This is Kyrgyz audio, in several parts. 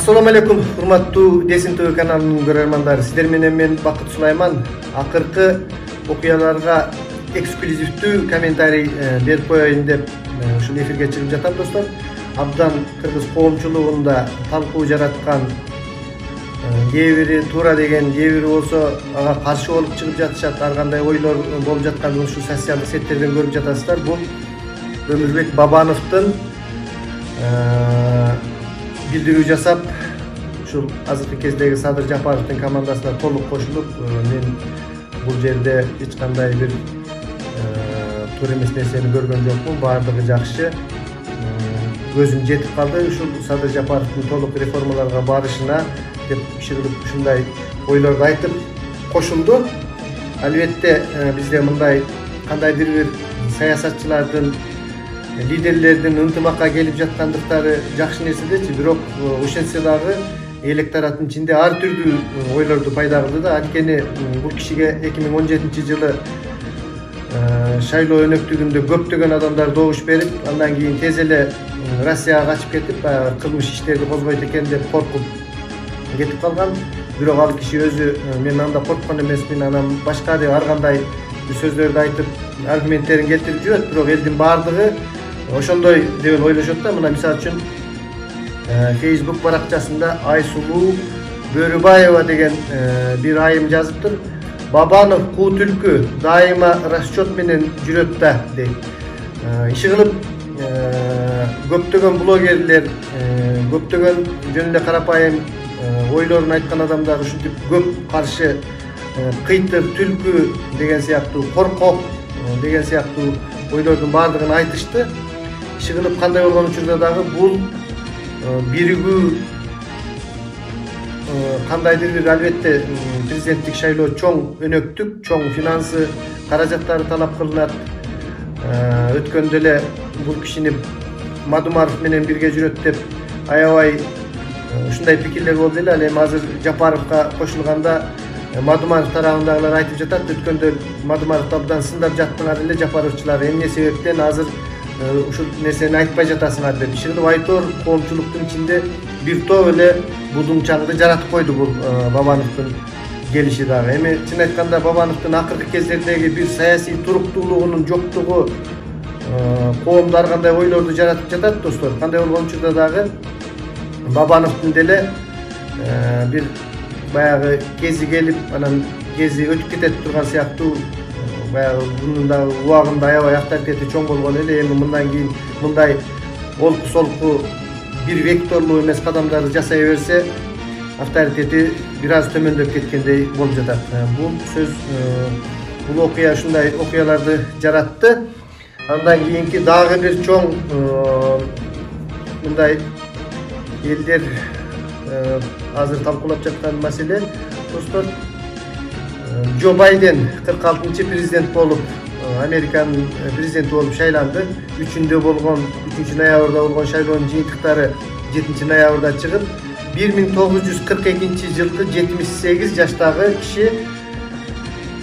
Assalamu alaikum, hurmattуу Desin TV kanalının görөрмандары. Сиздер менен мен Бакыт Сулайман. Акыркы окуяларга эксклюзивдүү комментарий берип коеюн деп ушул эфирге чыгып жатам, достор. Абдан кыргыз коомчулугунда талкуу жараткан кээ бири туура деген, кээ бири болсо ага каршы болуп чыгып жатышат, ар кандай ойлор болуп жаткан ушул социалдык сеттерден көрүп жатасыздар. Бул Өмүрбек Бабановдун билдирүү жасап, ушул азыркы кездеги Садыр Жапаровдун командасына толук кошулуп, мен бул жерде эч кандай бир туура эмес нерсени көргөн жокмун. Баардыгы жакшы. Көзүм жетип калды ушул Садыр Жапаровдун толук реформаларга барышына деп иширип ушундай ойлорду айтып кошулду. Албетте бизде мындай кандайдыр бир саясатчылардын, лидерлердин ынтымакка келип жаткандыктары жакшы нерседечи, бирок ошентсе дагы электораттын ичинде ар түрдүү ойлорду пайда кылды да. Анткени бул кишиге 2017-жылы шайлоо өнөктүгүндө көптөгөн адамдар добуш берип, андан кийин тез эле Россияга качып кетип, кылмыш иштерди козгойт экен деп коркуп кетип калган. Бирок ал киши өзү мен анда корккон эмесмин, анан башка деп ар кандай сөздөрдү айтып, аргументтерин келтирип жүрөт. Бирок элдин баардыгы ошондой деп ойлошот да. Мына мисалы үчүн Facebook баракчасында Айсулуу Бөрүбаева деген бир айым жазыптыр. Бабанов куу түлкү дайыма расчет менен жүрөт да дейт. Иши кылып көптөгөн блогерлер, көптөгөн жөн эле карапайым ойлорун айткан адамдар ушинтип көп каршы кыйтыр, түлкү деген сыяктуу, коркок деген сыяктуу ойлордун баардыгын айтышты. Иши кылып кандай болгон учурда дагы бул биригүү кандайдыр бир, албетте президенттик шайлоо чоң өнөктүк, чоң финансы каражаттары талап кылынат. Өткөндө эле бул кишини Мадумаров менен бирге жүрөт деп аябай ушундай пикирлер болду эле. Ал эми азыр Жапаровго кошулганда Мадумаров тарабындагылар айтып жатат, өткөндө Мадумаровду абдан сындап жаттыңар эле Жапаровчулар, эмне себептен азыр ушул нерсени айтпай жатасыңар деп. Иши кылып айтор коомчулуктун ичинде бир топ эле будуңчаңды жаратып койду бул Бабановдун келиши дагы. Эми чын айтканда Бабановдун акыркы кездердеги бир саясий туруктуулугунун жоктугу коомдо ар кандай ойлорду жаратып жатат, достор. Кандай болгон учурда дагы Бабановдун деле бир баягы кези келип, анан кези өтүп кетет турган сыяктуу, баягы мунун дагы убагында аябай авторитети чоң болгон эле. Эми мындан кийин мындай олку солку бир векторлуу эмес кадамдарды жасай берсе, авторитети бир аз төмөндөп кеткендей болуп жатат. Бул сөз, бул окуя ушундай окуяларды жаратты. Андан кийинки дагы бир чоң мындай элдер азыр талкуулап жаткан маселе, достор, Джо Байден 46-чы президент болуп, Американын президенти болуп шайланды. 3 ноябрда болгон шайлоонун жыйынтыктары 7 ноябрда чыгып, 1942-жылкы 78 жаштагы киши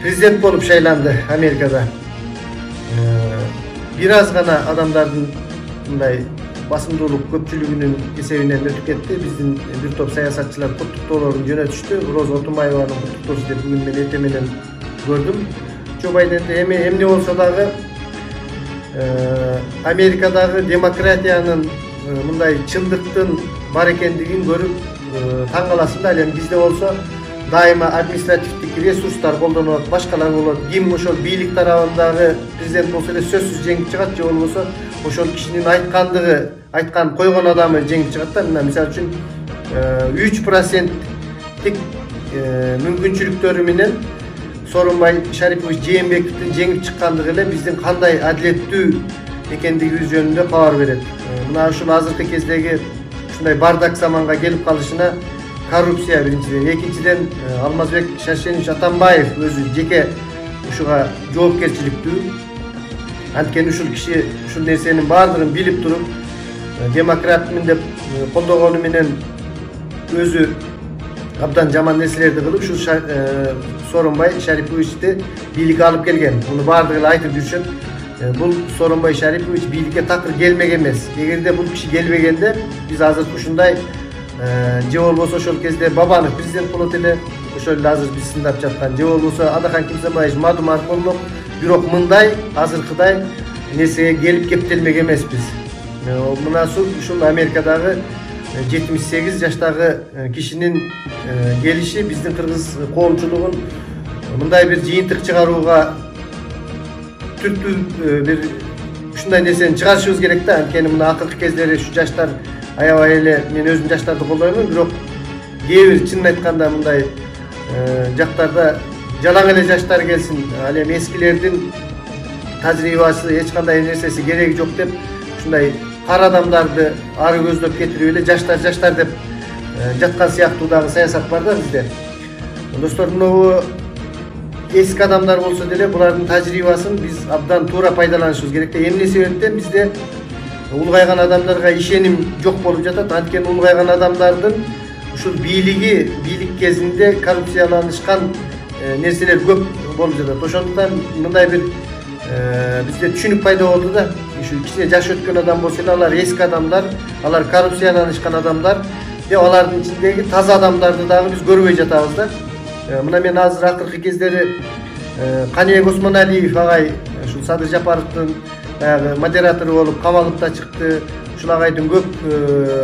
президент болуп шайланды Америкада. Бир аз гана адамдардын мындай басымдуулук көпчүлүгүнүн эсебинен өтүп кетти. Биздин бир топ саясатчылар куттуктоолорун жөнөтүштү. Роза Отумаеванын куттуктоосу деп бүгүн мен эртең менен көрдүм. Джо Байденде эмне болсо дагы Америкадагы демократиянын мындай чындыктын бар экендигин көрүп таң каласың да. Ал эми бизде болсо дайыма административдик ресурстар колдонулат, башкалар болот. Ким ошол бийлик тарабындагы президент болсо эле сөзсүз жеңип чыгат, же болбосо ошол кишинин айткан койгон адамы жеңип чыгат да. Мына мисалы үчүн 3%тик мүмкүнчүлүктөрү менен Сооронбай Шарипович Жээнбековдун жеңип чыккандыгы эле биздин кандай адилеттүү экендигибиз жөнүндө кабар берет. Мына ушул азыркы кездеги ушундай бардак заманга келип калышына коррупция биринчиден, экинчиден Алмазбек Шаршенович Атамбаев өзү жеке ушуга жоопкерчиликтүү. Анткени ушул киши ушул нерсенин баардыгын билип туруп, демократмын деп колдогону менен өзү абдан жаман нерселерди кылып, ушул Сооронбай Шариповичти бийликке алып келген. Муну баардыгы эле айтып жүрүшөт. Бул Сооронбай Шарипович бийликке такыр келмек эмес. Эгерде бул киши келбегенде биз азыр ушундай же болбосо ошол кезде Бабанов президент болот эле, ошол эле азыр биз сындап жаткан, же болбосо Адахан Кимсанбаевич Мадумаров болмок. Бирок мындай азыркыдай нерсеге келип кептелмек эмеспиз. Мына ушул Америкадагы 78 жаштагы кишинин келиши биздин кыргыз коомчулугун мындай бир жыйынтык чыгарууга түртүү бир ушундай нерсени чыгарышыбыз керек да. Анткени мына акыркы кездери ушу жаштар аябай эле, мен өзүм жаштарды колдоймун, бирок кээ бир чынын айтканда мындай жактарда жалаң эле жаштар келсин, ал эми эскилердин тажрыйбасы, эч кандай нерсеси кереги жок деп ушундай кар адамдарды ары көздөп кетирип эле жаштар деп жаткан сыяктуу дагы саясат бар да бизде. Достор, мынабу эски адамдар болсо деле булардын тажрыйбасын биз абдан туура пайдаланышыбыз керек да. Эмне себептен бизде улгайган адамдарга ишеним жок болуп жатат. Анткени улгайган адамдардын ушул бийлик кезинде коррупцияланышкан нерселер көп болуп жатат. Ошондуктан мындай бир бизде түшүнүк пайда болду да. Ушу кичине жаш өткөн адам болсо эле алар эски адамдар, алар коррупцияланышкан адамдар деп алардын ичиндеги таза адамдарды дагы биз көрбөй жатабыз да. Мына мен азыр акыркы кездери Каниек Осмоналиев агай ушул Садыр Жапаровдун баягы модератору болуп камалып да чыкты. Ушул агайдын көп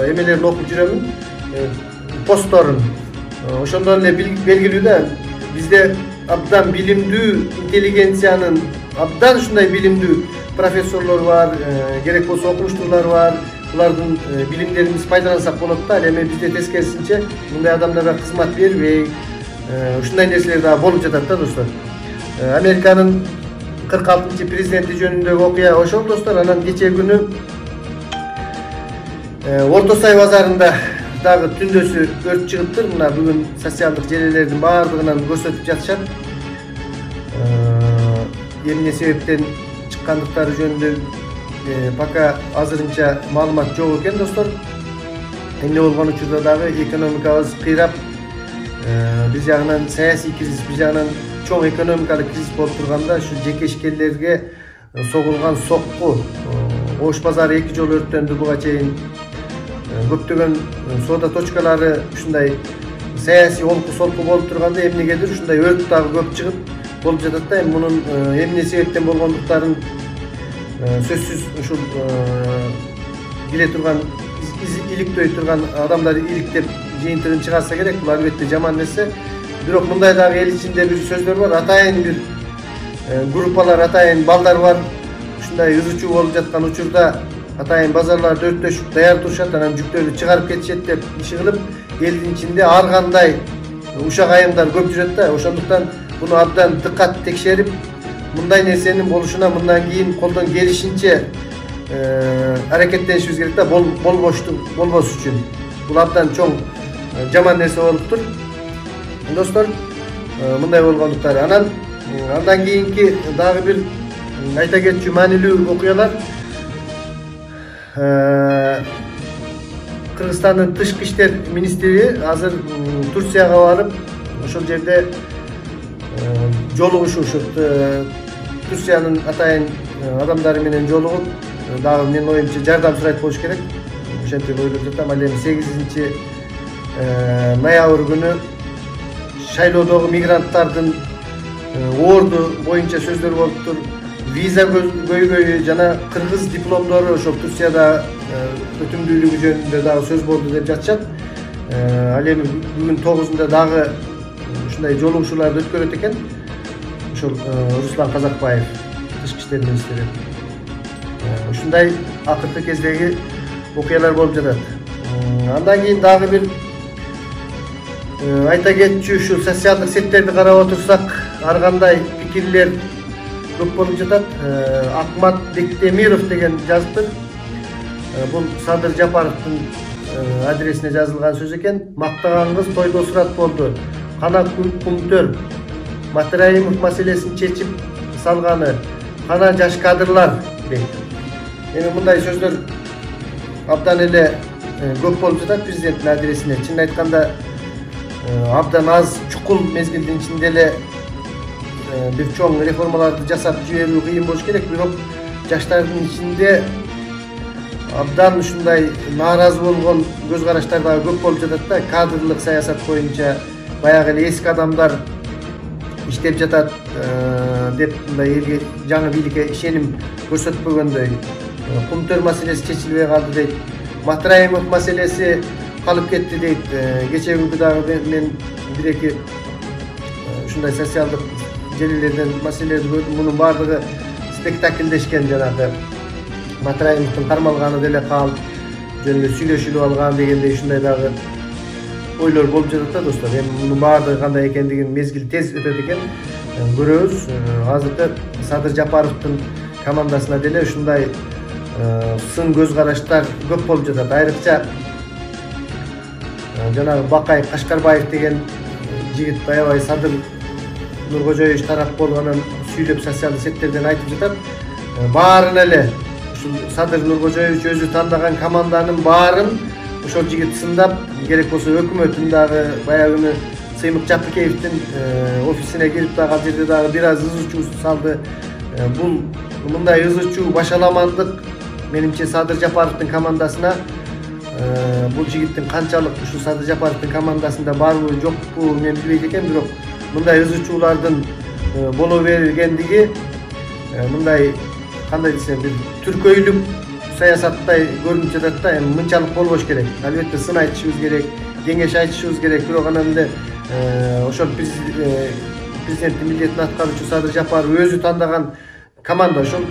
эмелерин окуп жүрөмүн, постторун. Ошондон эле белгилүү да, бизде абдан билимдүү интеллигенциянын, абдан ушундай билимдүү профессорлор бар, керек болсо окумуштуулар бар. Булардын билимдерин биз пайдалансак болот да. Ал эми бизде тескерисинче мындай адамдарга кызмат бербей, ушундай нерселер дагы болуп жатат да достор. Американын 46-чы президенти жөнүндөгү окуя ошол достор. Анан кечээ күнү Орто Сай базарында дагы түндөсү өрт чыгыптыр. Мына бүгүн социалдык желелердин баардыгынан көрсөтүп жатышат. Эмне себептен чыккандыктары жөнүндө пока азырынча маалымат жок экен достор. Эмне болгон учурда дагы экономикабыз кыйрап, биз жагынан саясий кризис, биз жагынан чоң экономикалык кризис болуп турганда ушу жеке ишкерлерге согулган сокку, Ош базары 2 жолу өрттөндү буга чейин. Көптөгөн соода точкалары ушундай саясий олку-солку болуп турганда эмнегедир ушундай өрт дагы көп чыгып болуп жатат да. Мунун эмне себептен болгондуктарын сөзсүз ушул келе турган иликтөй турган адамдар иликтеп жыйынтыгын чыгарса керек. Бул албетте жаман нерсе. Бирок мындай дагы эл ичинде бир сөздөр бар. Атайын бир группалар, атайын балдар бар. Ушундай ызычуу болуп жаткан учурда атайын базарларды өрттөшүп даяр турушат, анан жүктөрдү чыгарып кетишет деп иши кылып, элдин ичинде ар кандай ушак айымдар көп жүрөт да. Ошондуктан буну абдан дыкат текшерип, мындай нерсенин болушуна мындан кийин колдон келишинче аракеттенишибиз керек да, болбош үчүн. Бул абдан чоң жаман нерсе болуптур. Достор, мындай болгондуктары. Андан кийинки дагы бир айта кетчү маанилүү окуялар. Кыргызстандын тышкы иштер министри азыр Турцияга барып, ошол жерде жолугушуу, Турциянын атайын адамдары менен жолугуп, дагы менин оюмча жардам сурайт болуш керек. Ошентип ойлоп жатам. Ал эми 8 ноябрь күнү шайлоодогу мигранттардын орду боюнча сөздөр болуптур. Виза көйгөйү жана кыргыз дипломдору ошол Турцияда өтүмдүүлүгү жөнүндө дагы сөз болду деп жатышат. Ал эми бүгүн 9-ында дагы ушундай жолугушууларды өткөрөт экен. Ошол Руслан Казакбаев, тышкы иштер министри. Ушундай акыркы кездеги окуялар болуп жатат. Андан кийин дагы бир айта кетчү, ушул социалдык сеттерди карап отурсак, ар кандай пикирлер көп болуп жатат. Акмат Бектемиров деген жазыптыр. Бул Садыр Жапаровдун адресине жазылган сөз экен. Мактаганыңыз тойдо сурат болду. Кана кумтөр Матраимов маселесин чечип салганы, кана жаш кадрлар дейт. Эми мындай сөздөр абдан эле көп болуп жатат президенттин адресине. Чын айтканда абдан аз чукул мезгилдин ичинде эле бир чоң реформаларды жасап жиберүү кыйын болуш керек. Бирок жаштардын ичинде абдан ушундай нааразы болгон көз караштар дагы көп болуп жатат да. Кадрлык саясат боюнча баягы эле эски адамдар иштеп жатат деп мындай элге жаңы бийликке ишеним көрсөтпөгөндөй. Кумтөр маселеси чечилбей калды дейт. Матраимов маселеси калып кетти дейт. Кечеги дагы мен бир-эки ушундай социалдык желилерден маселелерди көрдүм. Мунун баардыгы спектаклдешкен, жанагы Матраимовдун кармалганы деле калып, жөнүндө сүйлөшүлүп алган дегендей ушундай дагы ойлор болуп жатат да достор. Эми мунун баардыгы кандай экендигин мезгил тез өтөт экен, көрөбүз. Азыркы Садыр Жапаровдун командасына деле ушундай сын көз караштар көп болуп жатат. Айрыкча жанагы Бакай Кашкарбаев деген жигит аябай Садыр Нуркожоевич тарап болгонун сүйлөп социалдык сеттерден айтып жатат. Баарын эле ушул Садыр Нуркожоевич өзү тандаган команданын баарын ошол жигит сындап, керек болсо өкмөттүн дагы баягы Сыймык Жапыкеевдин офисине кирип дагы ал жерде дагы бир аз ыз чуу салды. Бул мындай ыз чуу башаламандык менимче Садыр Жапаровдун командасына бул жигиттин канчалык ушул Садыр Жапаровдун командасында барбы жокпу мен билбейт экенмин, бирок мындай ыз чуулардын боло бергендиги мындай кандай десем бир түркөйлүк саясаттай көрүнүп жатат да. Эми мынчалык болбош керек. Албетте сын айтышыбыз керек, кеңеш айтышыбыз керек. Бирок анан эле ошол президенттин милдетин аткаруучу Садыр Жапаров өзү тандаган команда, ошол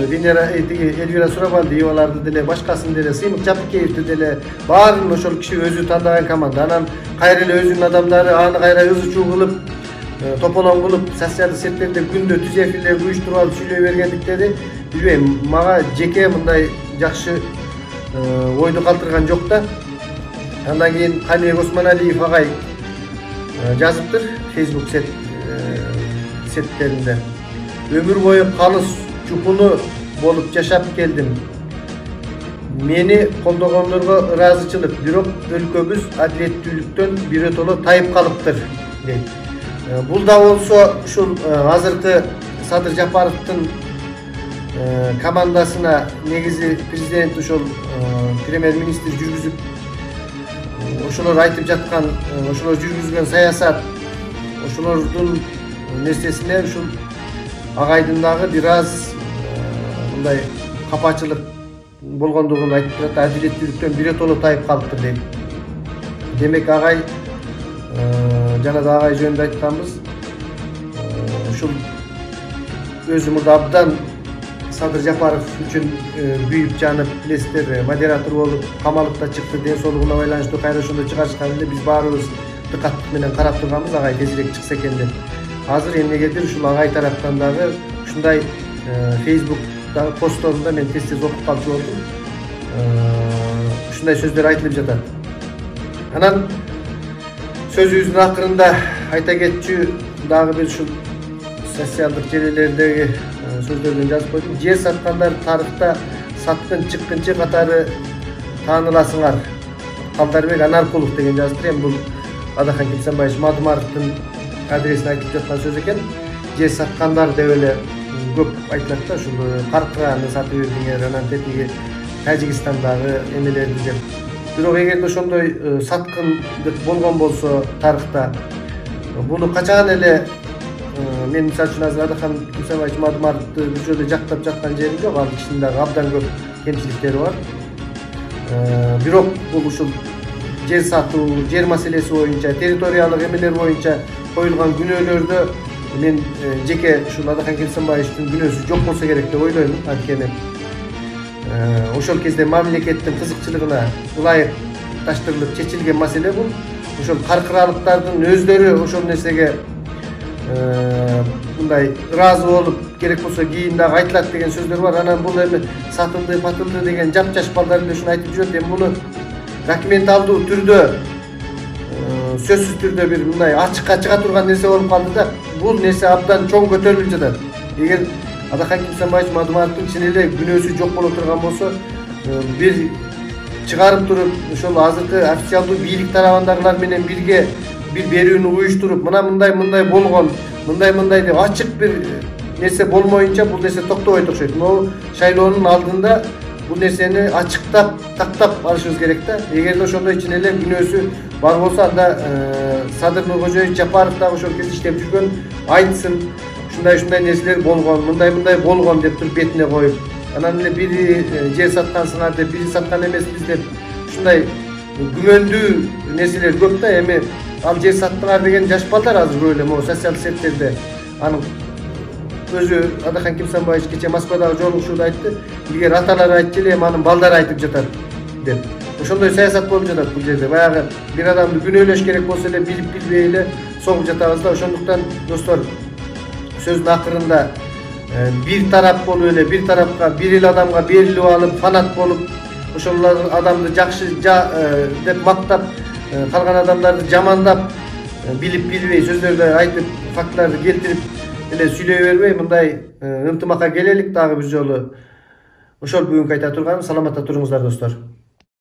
Венера Эльвира Сурабалдиеваларды деле, башкасын деле, Сыймык Жапыкеевди деле, баарын ошол киши өзү тандаган команда. Анан кайра эле өзүнүн адамдары аны кайра ыз чуу кылып, тополоң кылып, социалдык сеттерде күндө түз эфирлерди уюштуруп алып сүйлөй бергендиктери билбейм, мага жеке мындай жакшы ойду калтырган жок да. Андан кийин Каныбек Осмоналиев агай жазыптыр Facebook сеттеринде. Өмүр бою калыс чукуну болуп жашап келдим. Мени колдогондорго ыраазычылык, бирок өлкөбүз адилеттүүлүктөн бирөтөлө тайып калыптыр дейт. Бул да болсо ушул азыркы Садыр Жапаровдун командасына негизи президент ушул премьер-министр жүргүзүп, ошолор айтып жаткан, ошолор жүргүзгөн саясат, ошолордун нерсесине ушул агайдын дагы бир аз мындай капачылык болгондугун айтып турат. Адилеттүүлүктөн бирөтөлө тайып калыптыр дейт. Демек агай жана да агай жөнүндө айтканбыз. Ушул өзү мурда абдан Садыр Жапаров үчүн күйүп жанып, билесиздер, модератор болуп, камалыкта чыкты, ден соолугуна байланыштуу кайра ошондо чыгарышкан эле биз баарыбыз дыкаттык менен карап турганбыз, агай тезирээк чыкса экен деп. Азыр эмнегедир ушул агай тараптан дагы ушундай Facebook'тагы постторунда мен тез-тез окуп калчу болдум. Ушундай сөздөр айтылып жатат. Анан сөзүбүздүн акырында айта кетчү дагы бир ушул социалдык желилердеги сөздөрдөн жазып койдум. Жер саткандар тарыхта саткын чыккынчы катары тааныласыңар. Калдарбек Анаркулов деген жазыптыр. Эми бул Адахан Кимсанбаевич Мадумаровдун адресине айтып жаткан сөз экен. Жер саткандар деп эле көп айтылат да, ушул Каркыраны сатып бердиңер, анан тетиги Тажикстандагы эмелерди деп. Бирок эгерде ошондой саткындык болгон болсо тарыхта, буну качан эле мен мисалы үчүн азыр Адахан Кимсанбаевич Мадумаровду бир жолу жактап жаткан жерим жок, ал кишинин дагы абдан көп кемчиликтери бар. Бирок бул ушул жер сатуу, жер маселеси боюнча, территориялык эмелер боюнча коюлган күнөөлөрдө мен жеке ушул Адахан Кимсанбаевичтин күнөөсү жок болсо керек деп ойлойм. Анткени ошол кезде мамлекеттин кызыкчылыгына ылайык таштырылып чечилген маселе бул. Ошол каркыралыктардын өздөрү ошол нерсеге мындай ыраазы болуп, керек болсо кийин дагы айтылат деген сөздөр бар. Анан бул эми сатылды, патылды деген жап-жаш балдар эле ушуну айтып жүрөт. Эми муну документалдуу түрдө, сөзсүз түрдө бир мындай ачыкка чыга турган нерсе болуп калды да. Бул нерсе абдан чоң көтөрүлүп жатат. Эгер Адахан Кимсанбаевич Мадумаровдун чын эле күнөөсү жок боло турган болсо, бир чыгарып туруп, ошол азыркы официалдуу бийлик тарабындагылар менен бирге бир берүүнү уюштуруп, мындай болгон, мындай деп ачык бир нерсе болмоюнча бул нерсе токтобойт окшойт. Могу шайлоонун алдында bu nerseni açıktap taktap alışыбыз керек да. Эгерде ошондой ичине эле күнөөсү бар болсо анда Садыр Нуркожоевич Жапаров дагы ошол кезде иштеп жүргөн, айтсын, ушундай нерселер болгон, мындай болгон деп туруп бетине коюп, анан эле бири жер саткансыңар деп, бири саткан эмеспиз деп, ушундай күмөндүү нерселер көп да. Эми ал жер саттыңар деген жаш балдар азыр эле могу социалдык сеттерде. Анын өзү Адахан Кимсанбаевич кече Москвадагы жолугушууда айтты, эгер аталар айтчу эле, эми анын балдары айтып жатат деп. Ошондой саясат болуп жатат бул жерде. Баягы бир адамды күнөөлөш керек болсо эле билип билбей эле согуп жатабыз да. Ошондуктан достор, сөздүн акырында бир тарап болуп эле, бир тарапка, бир эле адамга берилип алып, фанат болуп, ошол адамды жакшы деп мактап, калган адамдарды жамандап, билип билбей сөздөрдү айтып, фактыларды келтирип эле сүйлөй бербей, мындай ынтымакка келелик дагы бир жолу. Ошол бүгүнкү айта турганым. Саламатта туруңуздар достор.